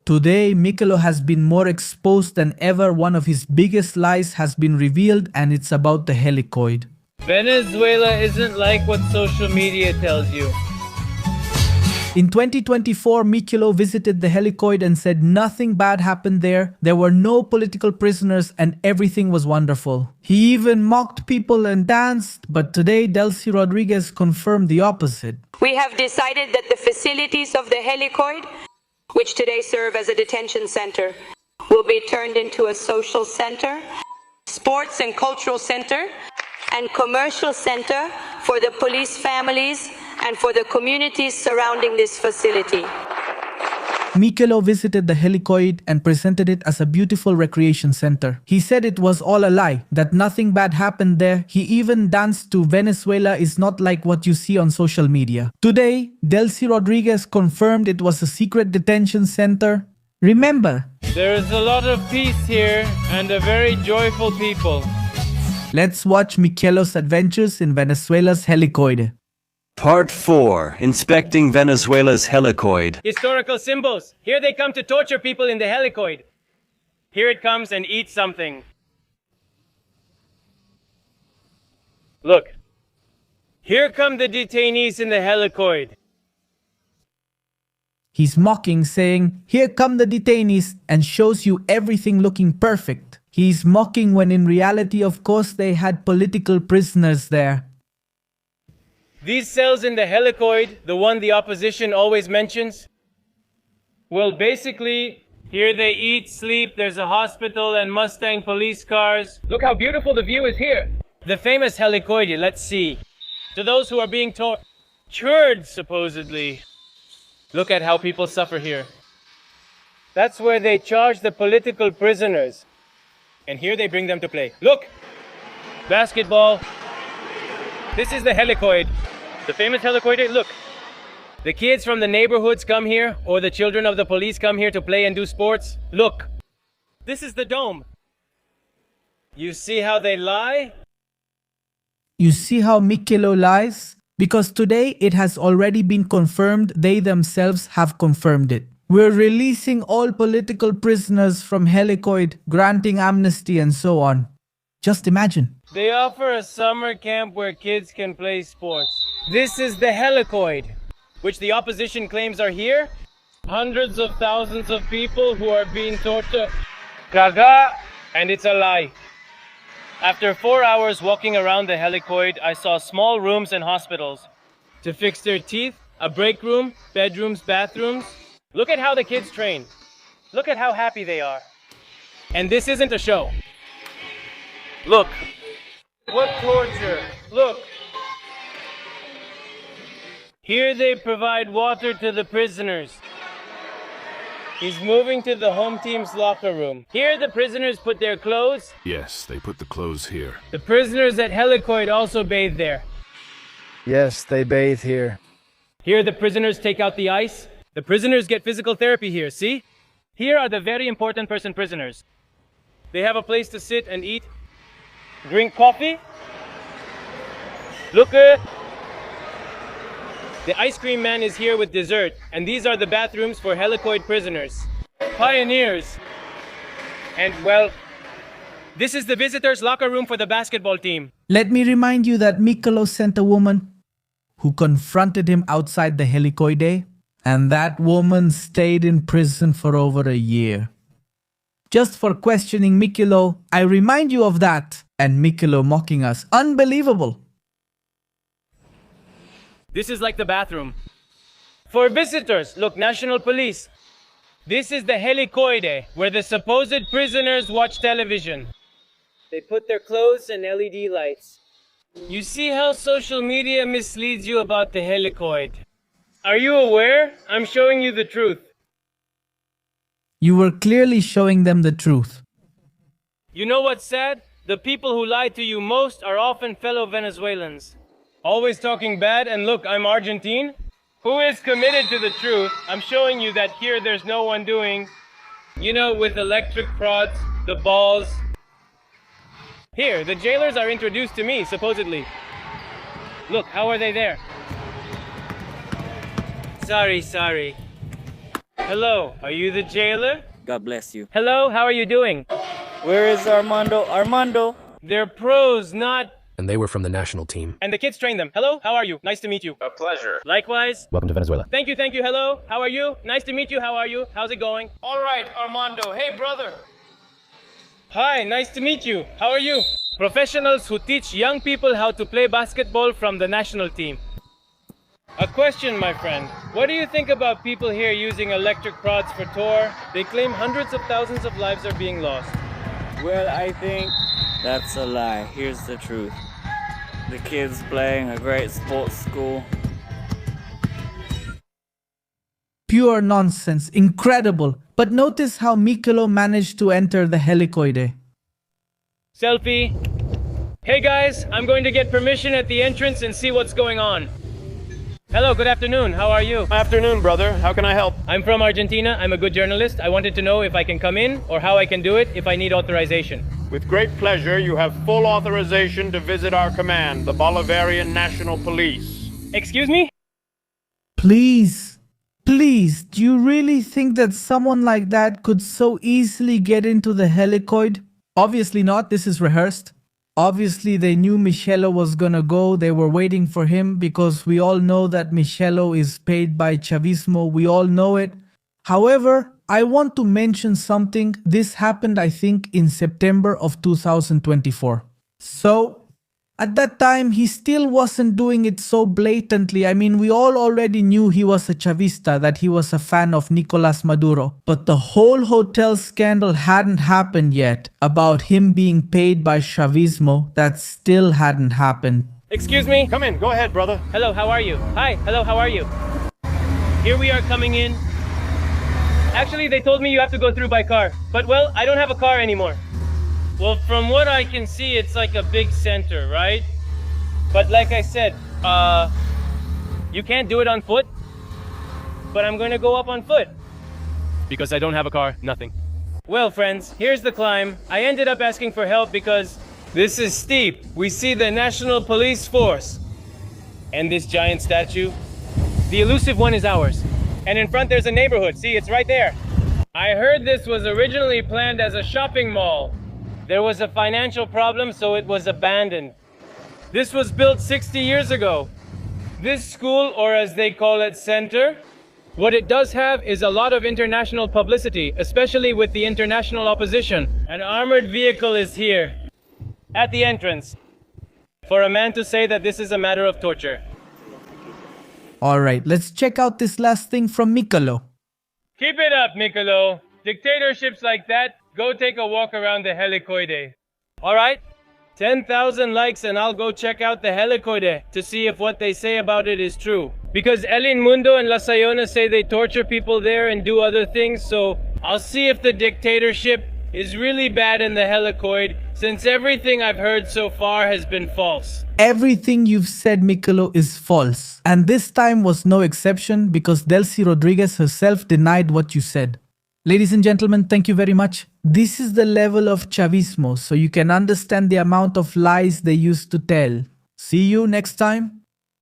Today, Michelo has been more exposed than ever. One of his biggest lies has been revealed, and it's about the helicoid. Venezuela isn't like what social media tells you. In 2024, Michelo visited the Helicoide and said nothing bad happened there. There were no political prisoners and everything was wonderful. He even mocked people and danced, but today Delcy Rodriguez confirmed the opposite. We have decided that the facilities of the Helicoide, which today serve as a detention center, will be turned into a social center, sports and cultural center, and commercial center for the police families and for the communities surrounding this facility. Michelo visited the Helicoide and presented it as a beautiful recreation center. He said it was all a lie, that nothing bad happened there. He even danced to Venezuela is not like what you see on social media. Today, Delcy Rodriguez confirmed it was a secret detention center. Remember, there is a lot of peace here and a very joyful people. Let's watch Michelo's adventures in Venezuela's Helicoide. Part 4. Inspecting Venezuela's Helicoide. Historical symbols. Here they come to torture people in the Helicoide. Here it comes and eats something. Look. Here come the detainees in the Helicoide. He's mocking, saying, "Here come the detainees," and shows you everything looking perfect. He's mocking when in reality, of course, they had political prisoners there. These cells in the Helicoide, the one the opposition always mentions, well, basically, here they eat, sleep, there's a hospital and Mustang police cars. Look how beautiful the view is here. The famous Helicoide, let's see. To those who are being tortured, supposedly. Look at how people suffer here. That's where they charge the political prisoners. And here they bring them to play. Look! Basketball. This is the Helicoide. The famous Helicoide, look. The kids from the neighborhoods come here, or the children of the police come here to play and do sports. Look. This is the dome. You see how they lie? You see how Michelo lies? Because today it has already been confirmed, they themselves have confirmed it. We're releasing all political prisoners from Helicoide, granting amnesty and so on. Just imagine. They offer a summer camp where kids can play sports. This is the Helicoide, which the opposition claims are here. Hundreds of thousands of people who are being tortured. Gaga! And it's a lie. After 4 hours walking around the Helicoide, I saw small rooms and hospitals. To fix their teeth, a break room, bedrooms, bathrooms. Look at how the kids train. Look at how happy they are. And this isn't a show. Look. What torture. Look. Here they provide water to the prisoners. He's moving to the home team's locker room. Here the prisoners put their clothes. Yes, they put the clothes here. The prisoners at Helicoide also bathe there. Yes, they bathe here. Here the prisoners take out the ice. The prisoners get physical therapy here, see? Here are the very important prisoners. They have a place to sit and eat, drink coffee. Look at the ice cream man is here with dessert, and these are the bathrooms for Helicoide prisoners. Pioneers. And well, this is the visitors' locker room for the basketball team. Let me remind you that Michelo sent a woman who confronted him outside the Helicoide, and that woman stayed in prison for over a year. Just for questioning Michelo, I remind you of that, and Michelo mocking us. Unbelievable! This is like the bathroom. For visitors, look, National Police. This is the Helicoide, where the supposed prisoners watch television. They put their clothes and LED lights. You see how social media misleads you about the Helicoide. Are you aware? I'm showing you the truth. You were clearly showing them the truth. You know what's sad? The people who lie to you most are often fellow Venezuelans. Always talking bad, and look, I'm Argentine. Who is committed to the truth? I'm showing you that here there's no one doing, you know, with electric prods, the balls. Here, the jailers are introduced to me, supposedly. Look, how are they there? Sorry. Hello, are you the jailer? God bless you. Hello, how are you doing? Where is Armando? Armando! They're pros, not... And they were from the national team. And the kids train them. Hello, how are you? Nice to meet you. A pleasure. Likewise. Welcome to Venezuela. Thank you. Hello, how are you? Nice to meet you. How are you? How's it going? All right, Armando. Hey, brother. Hi, nice to meet you. How are you? Professionals who teach young people how to play basketball from the national team. A question, my friend. What do you think about people here using electric prods for tour? They claim hundreds of thousands of lives are being lost. Well, I think that's a lie. Here's the truth. The kids playing a great sports school. Pure nonsense, incredible. But notice how Michelo managed to enter the Helicoide. Selfie. Hey guys, I'm going to get permission at the entrance and see what's going on. Hello, good afternoon. How are you? Afternoon, brother. How can I help? I'm from Argentina. I'm a good journalist. I wanted to know if I can come in or how I can do it if I need authorization. With great pleasure, you have full authorization to visit our command, the Bolivarian National Police. Excuse me? Please, do you really think that someone like that could so easily get into the Helicoide? Obviously not, this is rehearsed. Obviously they knew Michelo was gonna go, they were waiting for him because we all know that Michelo is paid by Chavismo, we all know it. However, I want to mention something. This happened, I think, in September of 2024. So, at that time, he still wasn't doing it so blatantly. I mean, we all already knew he was a Chavista, that he was a fan of Nicolas Maduro. But the whole hotel scandal hadn't happened yet about him being paid by Chavismo. That still hadn't happened. Excuse me? Come in. Go ahead, brother. Hello, how are you? Hi, hello, how are you? Here we are coming in. Actually, they told me you have to go through by car. But well, I don't have a car anymore. Well, from what I can see, it's like a big center, right? But like I said, you can't do it on foot. But I'm going to go up on foot. Because I don't have a car, nothing. Well, friends, here's the climb. I ended up asking for help because this is steep. We see the National Police Force. And this giant statue. The elusive one is ours. And in front there's a neighborhood. See, it's right there. I heard this was originally planned as a shopping mall. There was a financial problem, so it was abandoned. This was built 60 years ago. This school, or as they call it, center, what it does have is a lot of international publicity, especially with the international opposition. An armored vehicle is here, at the entrance, for a man to say that this is a matter of torture. Alright, let's check out this last thing from Michelo. Keep it up, Michelo. Dictatorships like that, go take a walk around the Helicoide. Alright? 10,000 likes and I'll go check out the Helicoide to see if what they say about it is true. Because El Inmundo and La Sayona say they torture people there and do other things, so I'll see if the dictatorship is really bad in the Helicoide, since everything I've heard so far has been false. Everything you've said, Michelo, is false. And this time was no exception because Delcy Rodriguez herself denied what you said. Ladies and gentlemen, thank you very much. This is the level of Chavismo, so you can understand the amount of lies they used to tell. See you next time.